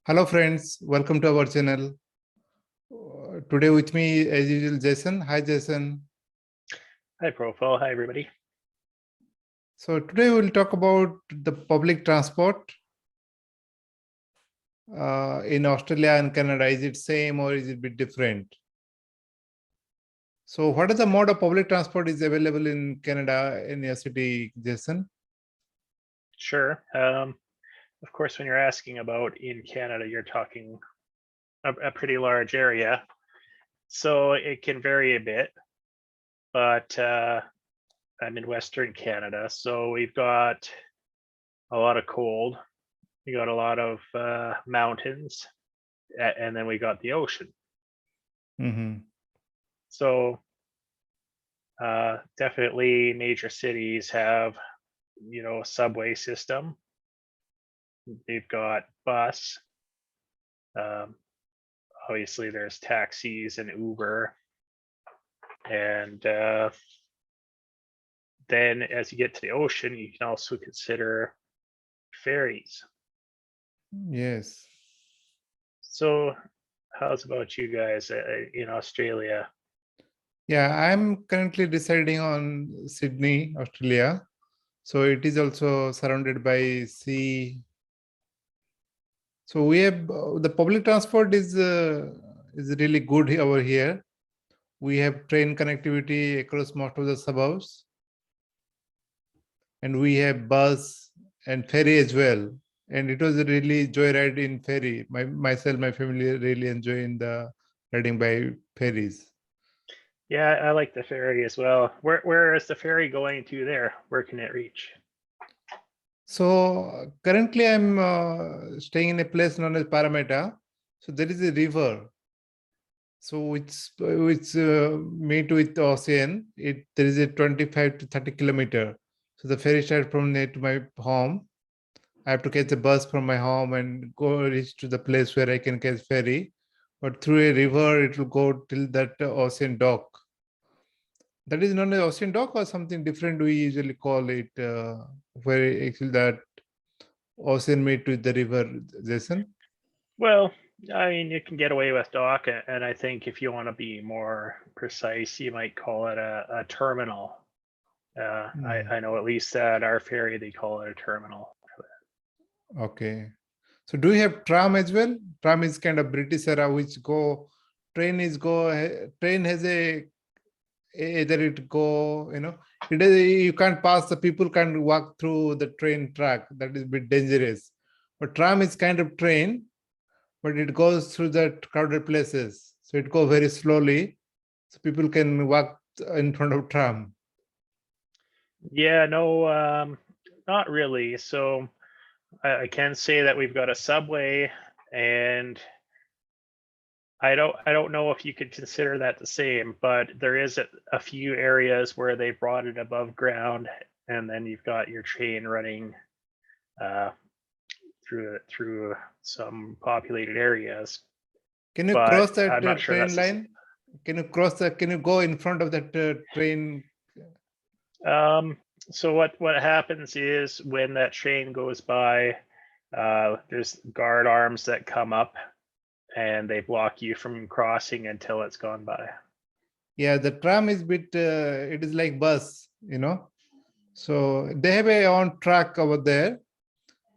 Hello friends, welcome to our channel. Today with me as usual Jason. Hi Jason. Hi Proful, hi everybody. So today we'll talk about the public transport in Australia and Canada. Is it same or is it a bit different? So what is the mode of public transport is available in Canada in your city, Jason? Sure. Of course, when you're asking about in Canada, you're talking a pretty large area. So it can vary a bit, but I'm in Western Canada. So we've got a lot of cold. We got a lot of mountains, and then we got the ocean. Mm-hmm. So definitely major cities have, a subway system. They've got bus. Um, Obviously, there's taxis and Uber. And then as you get to the ocean, you can also consider ferries. Yes. So how's about you guys in Australia? Yeah, I'm currently residing on Sydney, Australia. So it is also surrounded by sea. So we have the public transport is really good over here. We have train connectivity across most of the suburbs, and we have bus and ferry as well. And it was a really joyride in ferry. My family really enjoying the riding by ferries. Yeah, I like the ferry as well. Where is the ferry going to there? Where can it reach? So currently I'm staying in a place known as Parramatta. So there is a river. So which meet with the ocean. There is a 25 to 30 kilometer. So the ferry starts from there to my home. I have to catch a bus from my home and go reach to the place where I can catch ferry. But through a river, it will go till that ocean dock. That is known as ocean dock or something different we usually call it, where actually that ocean meet with the river, Jason. Well, I mean, you can get away with dock, and I think if you want to be more precise, you might call it a terminal. I know at least at our ferry they call it a terminal. Okay. So do you have tram as well? Tram is kind of British era, which train has either it go, you can't pass, the people can't walk through the train track. That is a bit dangerous. But tram is kind of train, but it goes through the crowded places. So it goes very slowly. So people can walk in front of tram. Yeah, no, not really. So I can say that we've got a subway, and I don't know if you could consider that the same, but there is a few areas where they brought it above ground, and then you've got your train running uh, through some populated areas. Can you cross But that I'm not sure train that's the same. line? Can you go in front of that train? So what happens is when that train goes by, there's guard arms that come up and they block you from crossing until it's gone by. Yeah, the tram is it is like bus. So they have a on track over there,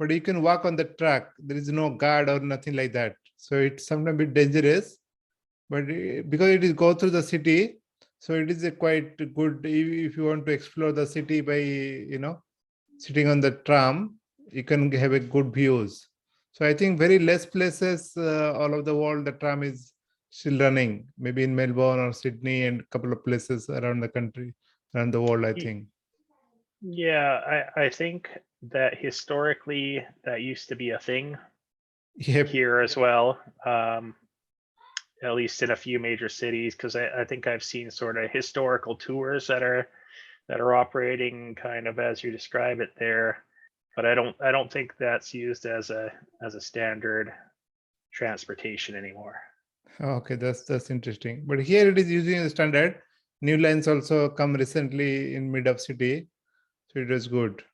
but you can walk on the track. There is no guard or nothing like that. So it's sometimes a bit dangerous, but because it is go through the city, so it is a quite good if you want to explore the city by, sitting on the tram, you can have a good views. So I think very less places all over the world, the tram is still running, maybe in Melbourne or Sydney and a couple of places around the country, around the world, I think. Yeah, I think that historically that used to be a thing Yep. here as well, at least in a few major cities, because I think I've seen sort of historical tours that are operating kind of as you describe it there, but I don't think that's used as a standard transportation anymore. Okay, that's interesting. But here it is using a standard. New lines also come recently in mid of city, so it was good.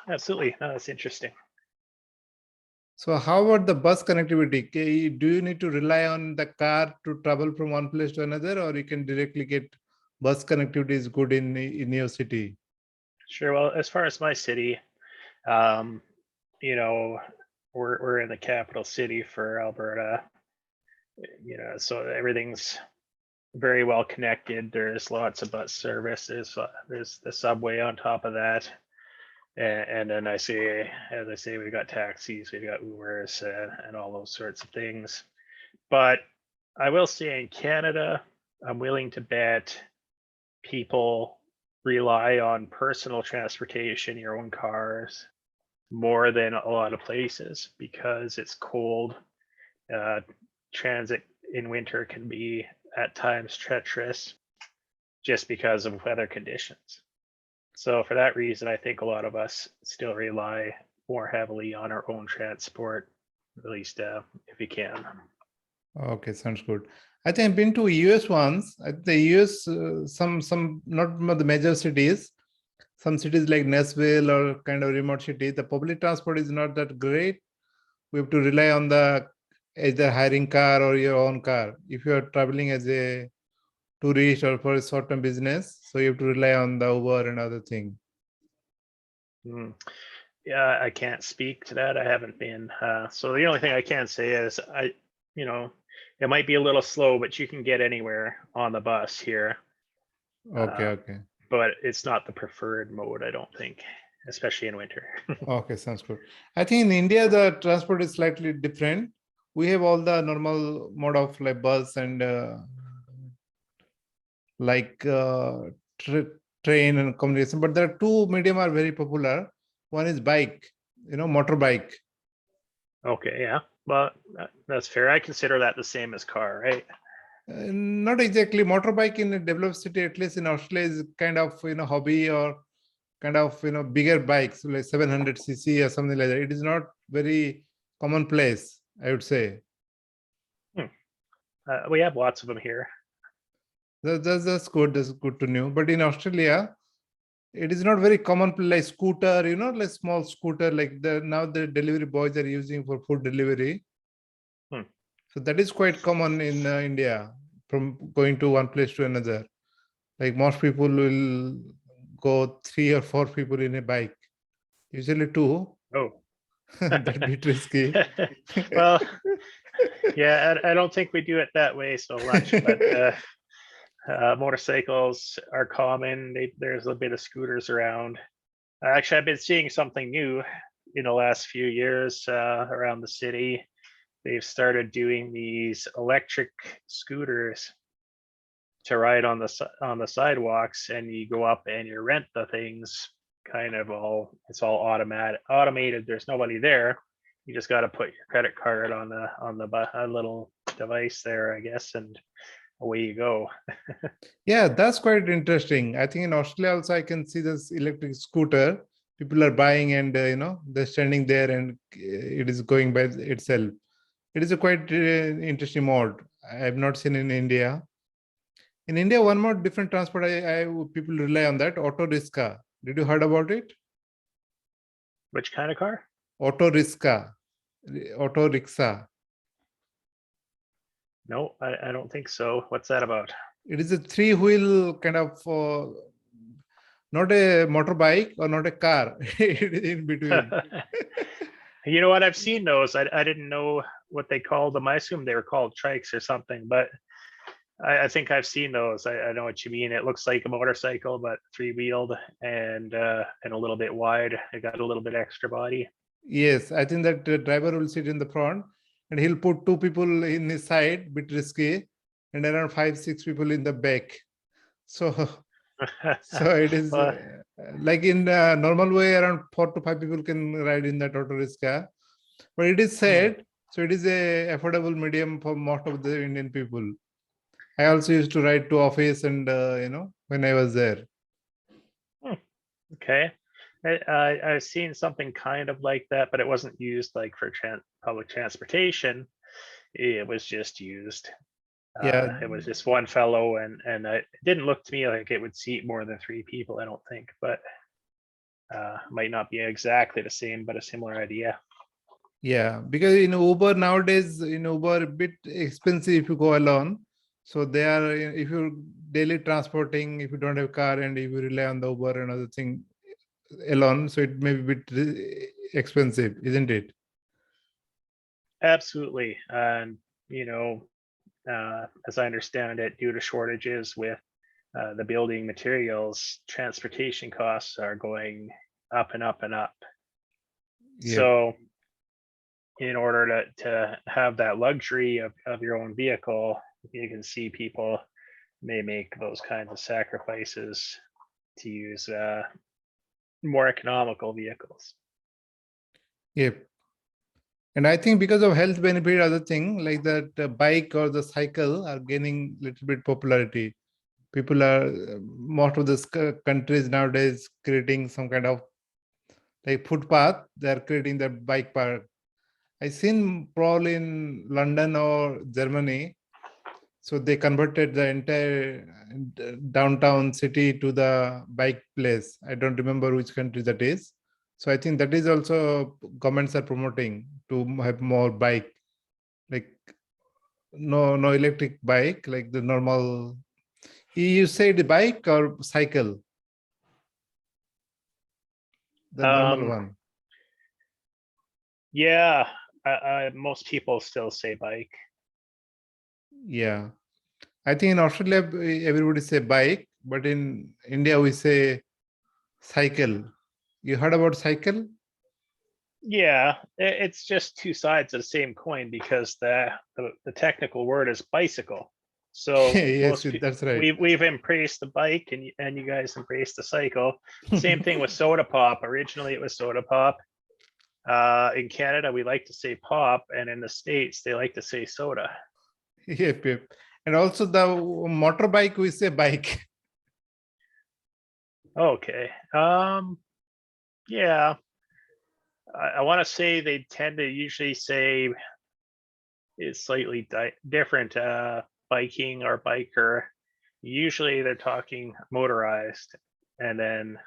Absolutely, no, that's interesting. So how about the bus connectivity? Do you need to rely on the car to travel from one place to another, or you can directly get bus connectivity is good in your city? Sure. Well, as far as my city, um, you know, we're in the capital city for Alberta. So everything's very well connected. There's lots of bus service. There's the subway on top of that, and then as I say, we've got taxis, we've got Ubers, and all those sorts of things. But I will say in Canada, I'm willing to bet people rely on personal transportation, your own cars, more than a lot of places because it's cold. Uh, Transit in winter can be at times treacherous just because of weather conditions. So for that reason, I think a lot of us still rely more heavily on our own transport, at least if we can. Okay, sounds good. I think I've been to US once. The US, some not the major cities, some cities like Nashville or kind of remote city, the public transport is not that great. We have to rely on the either hiring car or your own car. If you are traveling as a tourist or for a short-term business, so you have to rely on the Uber and other thing. Mm. Yeah, I can't speak to that. I haven't been. So the only thing I can say is it might be a little slow, but you can get anywhere on the bus here. Okay, Uh, okay. but it's not the preferred mode, I don't think, especially in winter. Okay, sounds good. I think in India, the transport is slightly different. We have all the normal mode of like bus and like train and communication, but there are two medium are very popular. One is bike, motorbike. Okay, yeah. Well, that's fair. I consider that the same as car, right? Not exactly motorbike in a developed city, at least in Australia, is kind of hobby or kind of bigger bikes like 700cc or something like that. It is not very commonplace, I would say. We have lots of them here. That's good. That's good to know. But in Australia, it is not very common like scooter, like small scooter like now the delivery boys are using for food delivery. Hmm. So that is quite common in India from going to one place to another. Like most people will go 3 or 4 people in a bike, usually two. Oh. That bit risky. Well, yeah, I don't think we do it that way so much, but motorcycles are common. There's a bit of scooters around. Actually, I've been seeing something new in the last few years around the city. They've started doing these electric scooters to ride on the sidewalks, and you go up and you rent the things. It's all automated. There's nobody there. You just got to put your credit card on the little device there, I guess, and away you go. Yeah, that's quite interesting. I think in Australia also I can see this electric scooter. People are buying and they're standing there and it is going by itself. It is a quite interesting mode. I have not seen in India. In India, one more different transport people rely on that auto rickshaw. Did you heard about it? Which kind of car? Auto rickshaw, auto rickshaw. No, I don't think so. What's that about? It is a three-wheel kind of, not a motorbike or not a car. It is in between. You know what? I've seen those. I didn't know what they called them. I assumed they were called trikes or something, but I think I've seen those. I know what you mean. It looks like a motorcycle, but three-wheeled and a little bit wide. It got a little bit extra body. Yes, I think that the driver will sit in the front and he'll put 2 people in his side, bit risky, and around 5, 6 people in the back. So, so it is Well, like in normal way, around 4 to 5 people can ride in that auto rickshaw. But it is said, so it is a affordable medium for most of the Indian people. I also used to ride to office and when I was there. okay. I've seen something kind of like that, but it wasn't used like for public transportation. It was just used. Yeah, It was just one fellow, and it didn't look to me like it would seat more than 3 people. I don't think, but might not be exactly the same, but a similar idea. Yeah, because in Uber nowadays, in Uber, a bit expensive if you go alone. So they are, if you're daily transporting, if you don't have a car and if you rely on the Uber and other thing alone, so it may be a bit expensive, isn't it? Absolutely. And, as I understand it, due to shortages with the building materials, transportation costs are going up and up and up. Yeah. So, in order to have that luxury of your own vehicle, you can see people may make those kinds of sacrifices to use more economical vehicles. Yep. And I think because of health benefit, other thing like that bike or the cycle are gaining little bit popularity. People are, most of the countries nowadays creating some kind of like footpath. They are creating the bike park. I seen probably in London or Germany. So they converted the entire downtown city to the bike place. I don't remember which country that is. So I think that is also governments are promoting to have more bike, like no electric bike, like the normal. You said bike or cycle? The normal Um, one. yeah, most people still say bike. Yeah. I think in Australia, everybody say bike, but in India, we say cycle. You heard about cycle? Yeah, it's just two sides of the same coin because the technical word is bicycle. So Yes, that's right. we've embraced the bike and you guys embraced the cycle. Same thing with soda pop. Originally it was soda pop. In Canada we like to say pop, and in the States they like to say soda. Yep, yep. And also the motorbike, we say bike. Okay. Yeah. I want to say they tend to usually say it's slightly different. Biking or biker. Usually they're talking motorized, and then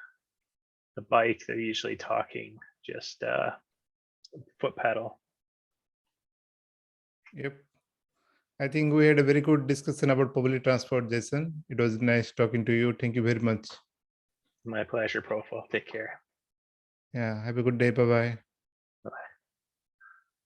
the bike they're usually talking just foot pedal. Yep. I think we had a very good discussion about public transport, Jason. It was nice talking to you. Thank you very much. My pleasure, Proful. Take care. Yeah. Have a good day. Bye-bye.